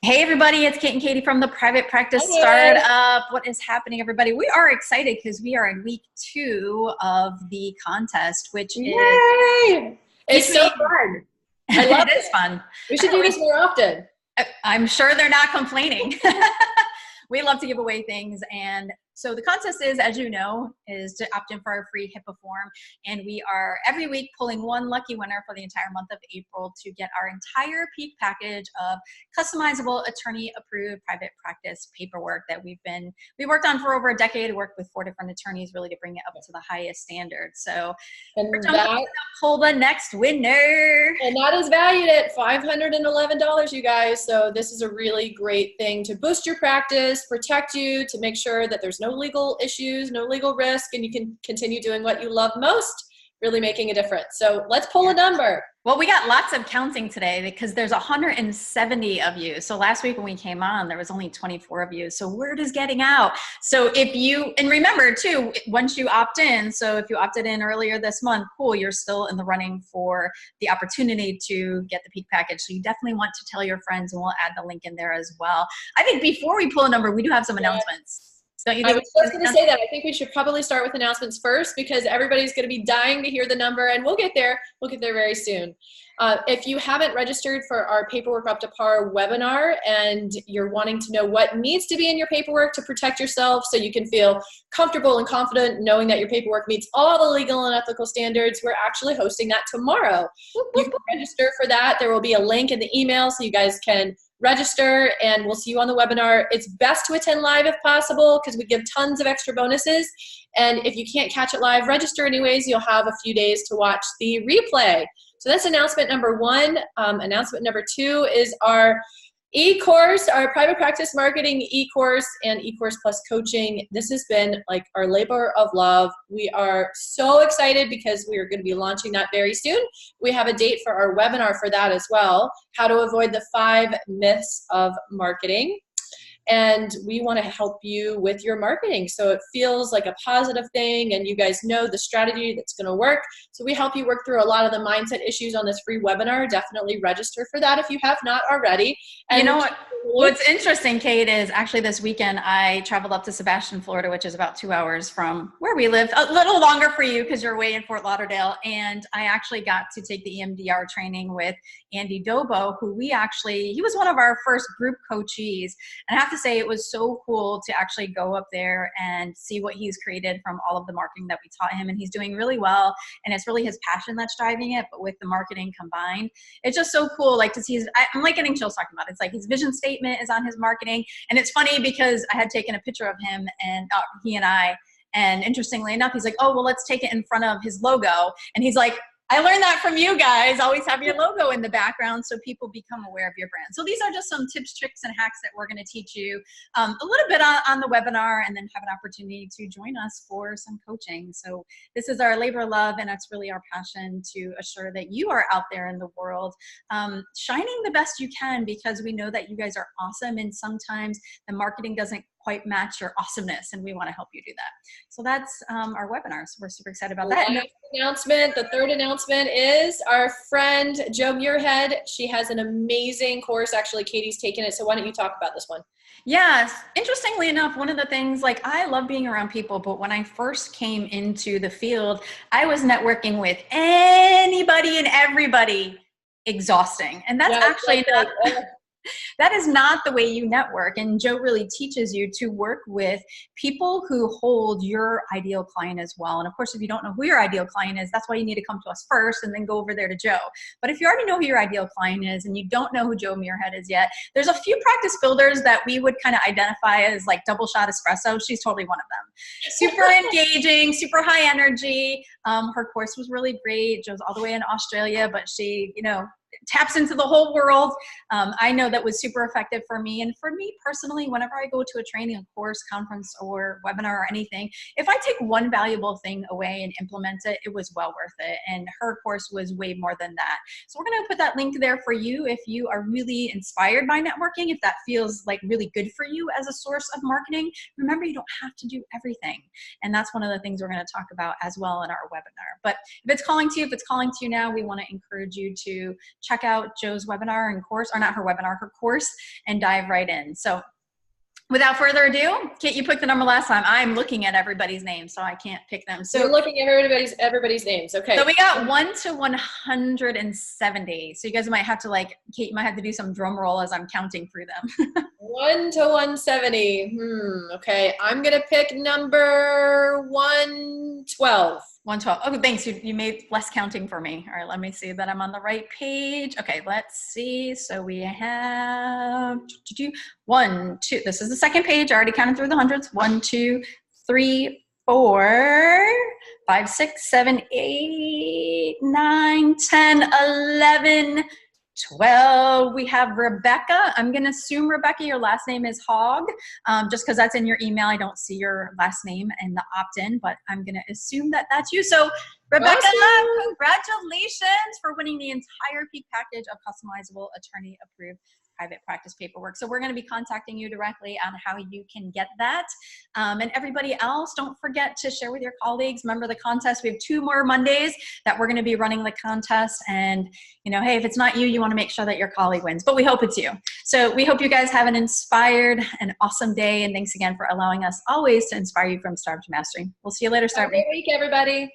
Hey everybody, it's Kate and Katie from the Private Practice Hey, Startup. What is happening, everybody? We are excited because we are in week 2 of the contest, which is yay! It's so between, fun. I love it is it. fun. We I should don't do know, this more often. I'm sure they're not complaining. We love to give away things. And so the contest is, as you know, is to opt in for our free HIPAA form. And we are every week pulling one lucky winner for the entire month of April to get our entire peak package of customizable attorney approved private practice paperwork that we worked on for over a decade, worked with 4 different attorneys really to bring it up to the highest standard. So we're And gonna that pull the next winner. and that is valued at $511, you guys. So this is a really great thing to boost your practice, protect you, to make sure that there's no legal issues, no legal risk, and you can continue doing what you love most, really making a difference. So let's pull a number. Well, we got lots of counting today because there's 170 of you. So last week when we came on, there was only 24 of you. So word is getting out. So if you, and remember too, once you opt in, so if you opted in earlier this month, cool, you're still in the running for the opportunity to get the peak package. So you definitely want to tell your friends, and we'll add the link in there as well. I think before we pull a number, we do have some announcements. Don't you I think? was just going to say that. I think we should probably start with announcements first because everybody's going to be dying to hear the number, and we'll get there. We'll get there very soon. If you haven't registered for our Paperwork Up to Par webinar and you're wanting to know what needs to be in your paperwork to protect yourself so you can feel comfortable and confident knowing that your paperwork meets all the legal and ethical standards, we're actually hosting that tomorrow. You can register for that. There will be a link in the email so you guys can register, and we'll see you on the webinar. It's best to attend live if possible because we give tons of extra bonuses. And if you can't catch it live, register anyways. You'll have a few days to watch the replay. So that's announcement number 1. Announcement number 2 is our e-course, our private practice marketing e-course and e-course plus coaching. This has been like our labor of love. We are so excited because we are going to be launching that very soon. We have a date for our webinar for that as well, how to avoid the 5 myths of marketing. And we want to help you with your marketing so it feels like a positive thing and you guys know the strategy that's going to work. So we help you work through a lot of the mindset issues on this free webinar. Definitely register for that if you have not already. And you know what? What's interesting, Kate, is actually this weekend I traveled up to Sebastian, Florida, which is about 2 hours from where we live. A little longer for you because you're away in Fort Lauderdale. And I actually got to take the EMDR training with Andy Dobo, who he was one of our first group coachees. And I have to say, it was so cool to actually go up there and see what he's created from all of the marketing that we taught him. And he's doing really well. And it's really his passion that's driving it, but with the marketing combined, it's just so cool. Like to see I'm like getting chills talking about it. It's like his vision statement is on his marketing. And it's funny because I had taken a picture of him and he and I, and interestingly enough, he's like, oh, well, let's take it in front of his logo. And he's like, I learned that from you guys. Always have your logo in the background so people become aware of your brand. So these are just some tips, tricks, and hacks that we're going to teach you a little bit on the webinar, and then have an opportunity to join us for some coaching. So this is our labor of love, and it's really our passion to assure that you are out there in the world shining the best you can, because we know that you guys are awesome, and sometimes the marketing doesn't quite match your awesomeness, and we want to help you do that. So that's our webinar. So we're super excited about that. Announcement. The third announcement is our friend Jo Muirhead. She has an amazing course. Actually, Katie's taken it. So why don't you talk about this one? Yes. Interestingly enough, one of the things, like, I love being around people, but when I first came into the field, I was networking with anybody and everybody. Exhausting. And that's actually not that is not the way you network. And Jo really teaches you to work with people who hold your ideal client as well. And of course, if you don't know who your ideal client is, that's why you need to come to us first and then go over there to Jo. But if you already know who your ideal client is and you don't know who Jo Muirhead is yet, there's a few practice builders that we would kind of identify as like double shot espresso. She's totally one of them. Super engaging, super high energy. Her course was really great. Jo's all the way in Australia, but she, taps into the whole world. I know that was super effective for me. And for me personally, whenever I go to a training, a course, conference, or webinar or anything, if I take one valuable thing away and implement it, it was well worth it. And her course was way more than that. So we're going to put that link there for you if you are really inspired by networking, if that feels like really good for you as a source of marketing. Remember, you don't have to do everything. And that's one of the things we're going to talk about as well in our webinar. But if it's calling to you now, we want to encourage you to check out Joe's webinar and course, or not her webinar, her course, and dive right in. So without further ado, Kate, you picked the number last time. I'm looking at everybody's names, so I can't pick them. So you're looking at everybody's names. Okay. So we got 1 to 170. So you guys might have to Kate, you might have to do some drum roll as I'm counting through them. 1 to 170. Okay. I'm going to pick number 112. 112. Okay, thanks. You made less counting for me. All right, let me see that I'm on the right page. Okay, let's see. So we have 1, 2. This is the second page. I already counted through the hundreds. 1, 2, 3, 4, 5, 6, 7, 8, 9, 10, 11, 12. We have Rebecca. I'm going to assume, Rebecca, your last name is Hogg, just because that's in your email. I don't see your last name in the opt-in, but I'm going to assume that that's you. So, Rebecca, awesome. Congratulations for winning the entire peak package of customizable attorney-approved private practice paperwork. So we're going to be contacting you directly on how you can get that. And everybody else, don't forget to share with your colleagues. Remember the contest. We have 2 more Mondays that we're going to be running the contest. And, hey, if it's not you, you want to make sure that your colleague wins. But we hope it's you. So we hope you guys have an inspired and awesome day. And thanks again for allowing us always to inspire you from Startup to Mastery. We'll see you later, Startup. Have a great week, everybody.